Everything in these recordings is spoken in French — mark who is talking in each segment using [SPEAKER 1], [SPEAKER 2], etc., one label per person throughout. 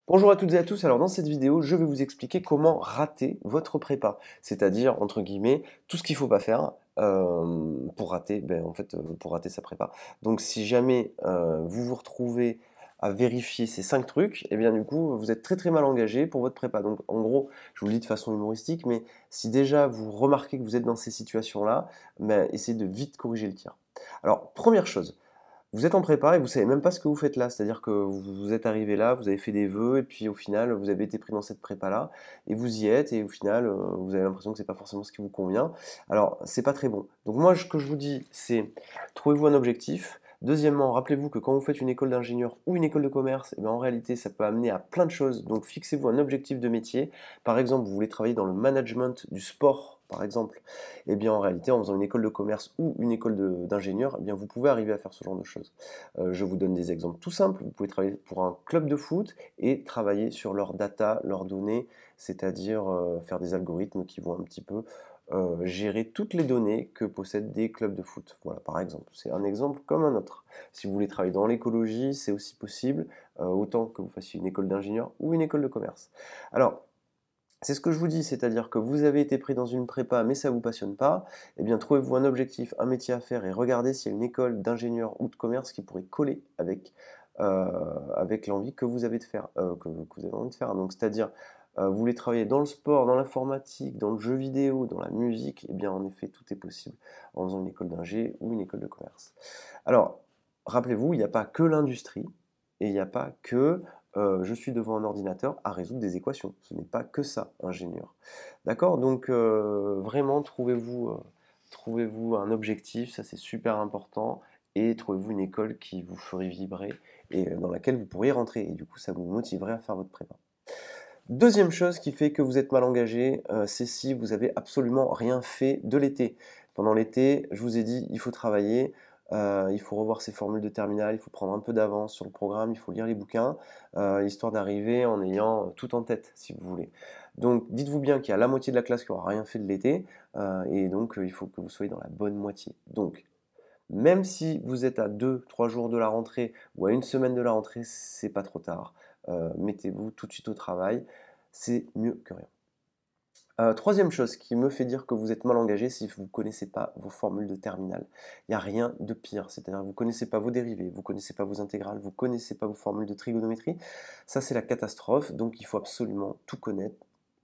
[SPEAKER 1] Bonjour à toutes et à tous, alors dans cette vidéo, je vais vous expliquer comment rater votre prépa, c'est-à-dire, entre guillemets, tout ce qu'il ne faut pas faire pour rater, pour rater sa prépa. Donc si jamais vous vous retrouvez à vérifier ces 5 trucs, et bien du coup, vous êtes très très mal engagé pour votre prépa. Donc en gros, je vous le dis de façon humoristique, mais si déjà vous remarquez que vous êtes dans ces situations-là, ben, essayez de vite corriger le tir. Alors, première chose, vous êtes en prépa et vous savez même pas ce que vous faites là. C'est-à-dire que vous êtes arrivé là, vous avez fait des vœux et puis au final, vous avez été pris dans cette prépa-là et vous y êtes et au final, vous avez l'impression que c'est pas forcément ce qui vous convient. Alors, c'est pas très bon. Donc moi, ce que je vous dis, c'est trouvez-vous un objectif. Deuxièmement, rappelez-vous que quand vous faites une école d'ingénieur ou une école de commerce, eh bien, en réalité, ça peut amener à plein de choses. Donc, fixez-vous un objectif de métier. Par exemple, vous voulez travailler dans le management du sport, par exemple. Eh bien, en réalité, en faisant une école de commerce ou une école d'ingénieur, eh bien, vous pouvez arriver à faire ce genre de choses. Je vous donne des exemples tout simples. Vous pouvez travailler pour un club de foot et travailler sur leurs data, leurs données, c'est-à-dire faire des algorithmes qui vont un petit peu gérer toutes les données que possèdent des clubs de foot. Voilà, par exemple. C'est un exemple comme un autre. Si vous voulez travailler dans l'écologie, c'est aussi possible, autant que vous fassiez une école d'ingénieur ou une école de commerce. Alors, c'est ce que je vous dis, c'est-à-dire que vous avez été pris dans une prépa, mais ça ne vous passionne pas, eh bien trouvez-vous un objectif, un métier à faire et regardez s'il y a une école d'ingénieur ou de commerce qui pourrait coller euh, avec l'envie que vous avez de faire, que vous avez envie de faire. Donc c'est-à-dire, vous voulez travailler dans le sport, dans l'informatique, dans le jeu vidéo, dans la musique, eh bien en effet tout est possible en faisant une école d'ingé ou une école de commerce. Alors, rappelez-vous, il n'y a pas que l'industrie et il n'y a pas que je suis devant un ordinateur à résoudre des équations. Ce n'est pas que ça, ingénieur. D'accord? Donc vraiment, trouvez-vous un objectif, ça c'est super important, et trouvez-vous une école qui vous ferait vibrer et dans laquelle vous pourriez rentrer. Et du coup, ça vous motiverait à faire votre prépa. Deuxième chose qui fait que vous êtes mal engagé, c'est si vous avez absolument rien fait de l'été. Pendant l'été, je vous ai dit, il faut travailler, il faut revoir ses formules de terminale, il faut prendre un peu d'avance sur le programme, il faut lire les bouquins, histoire d'arriver en ayant tout en tête, si vous voulez. Donc, dites-vous bien qu'il y a la moitié de la classe qui aura rien fait de l'été, et donc il faut que vous soyez dans la bonne moitié. Donc, même si vous êtes à 2, 3 jours de la rentrée ou à une semaine de la rentrée, c'est pas trop tard. Mettez-vous tout de suite au travail, c'est mieux que rien. Troisième chose qui me fait dire que vous êtes mal engagé, si vous ne connaissez pas vos formules de terminale. Il n'y a rien de pire, c'est-à-dire que vous ne connaissez pas vos dérivés, vous ne connaissez pas vos intégrales, vous ne connaissez pas vos formules de trigonométrie. Ça, c'est la catastrophe, donc il faut absolument tout connaître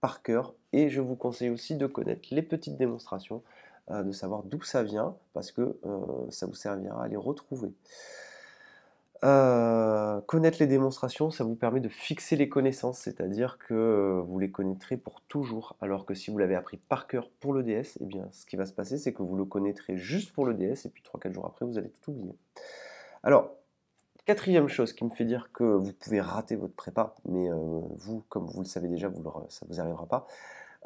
[SPEAKER 1] par cœur. Et je vous conseille aussi de connaître les petites démonstrations, de savoir d'où ça vient, parce que ça vous servira à les retrouver. Connaître les démonstrations, ça vous permet de fixer les connaissances, c'est-à-dire que vous les connaîtrez pour toujours. Alors que si vous l'avez appris par cœur pour le DS, eh bien, ce qui va se passer, c'est que vous le connaîtrez juste pour le DS, et puis 3, 4 jours après, vous allez tout oublier. Alors, quatrième chose qui me fait dire que vous pouvez rater votre prépa, mais vous, comme vous le savez déjà, ça ne vous arrivera pas,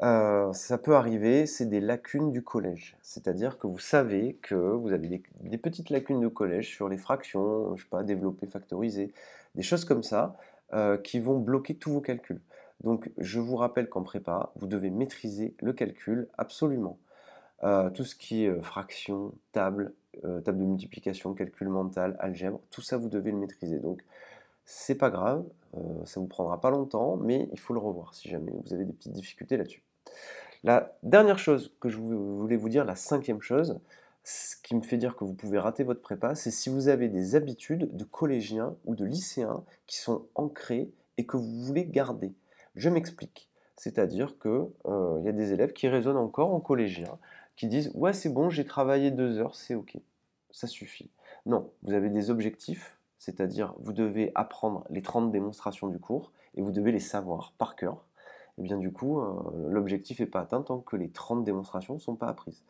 [SPEAKER 1] ça peut arriver, c'est des lacunes du collège. C'est-à-dire que vous savez que vous avez des petites lacunes de collège sur les fractions, je sais pas, développer, factoriser, des choses comme ça, qui vont bloquer tous vos calculs. Donc je vous rappelle qu'en prépa, vous devez maîtriser le calcul absolument. Tout ce qui est fraction, table de multiplication, calcul mental, algèbre, tout ça vous devez le maîtriser. Donc c'est pas grave, ça vous prendra pas longtemps, mais il faut le revoir si jamais vous avez des petites difficultés là-dessus. La dernière chose que je voulais vous dire, la cinquième chose, ce qui me fait dire que vous pouvez rater votre prépa, c'est si vous avez des habitudes de collégiens ou de lycéens qui sont ancrées et que vous voulez garder. Je m'explique. C'est-à-dire que y a des élèves qui raisonnent encore en collégien, qui disent ouais c'est bon, j'ai travaillé 2 heures, c'est ok, ça suffit. Non, vous avez des objectifs, c'est-à-dire vous devez apprendre les 30 démonstrations du cours et vous devez les savoir par cœur et bien du coup, l'objectif n'est pas atteint tant que les 30 démonstrations ne sont pas apprises.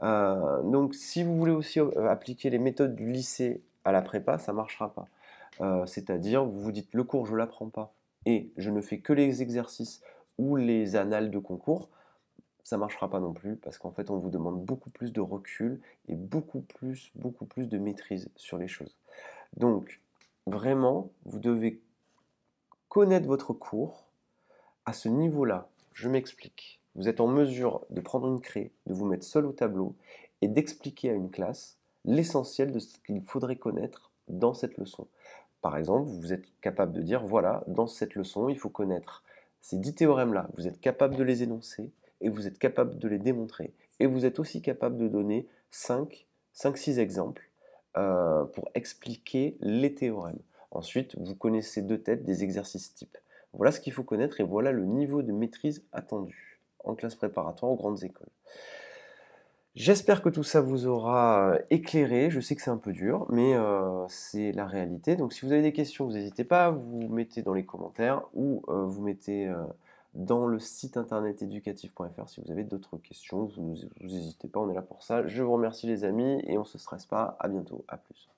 [SPEAKER 1] Donc si vous voulez aussi appliquer les méthodes du lycée à la prépa, ça ne marchera pas. C'est-à-dire, vous vous dites le cours, je ne l'apprends pas, et je ne fais que les exercices ou les annales de concours, ça ne marchera pas non plus, parce qu'en fait, on vous demande beaucoup plus de recul et beaucoup plus de maîtrise sur les choses. Donc, vraiment, vous devez connaître votre cours, à ce niveau-là, je m'explique. Vous êtes en mesure de prendre une craie, de vous mettre seul au tableau et d'expliquer à une classe l'essentiel de ce qu'il faudrait connaître dans cette leçon. Par exemple, vous êtes capable de dire, voilà, dans cette leçon, il faut connaître ces 10 théorèmes-là. Vous êtes capable de les énoncer et vous êtes capable de les démontrer. Et vous êtes aussi capable de donner 5-6 exemples pour expliquer les théorèmes. Ensuite, vous connaissez de tête des exercices types. Voilà ce qu'il faut connaître et voilà le niveau de maîtrise attendu en classe préparatoire aux grandes écoles. J'espère que tout ça vous aura éclairé. Je sais que c'est un peu dur, mais c'est la réalité. Donc si vous avez des questions, vous n'hésitez pas, vous mettez dans les commentaires ou vous mettez dans le site internet éducatif.fr si vous avez d'autres questions. Vous n'hésitez pas, on est là pour ça. Je vous remercie les amis et on ne se stresse pas. À bientôt, à plus.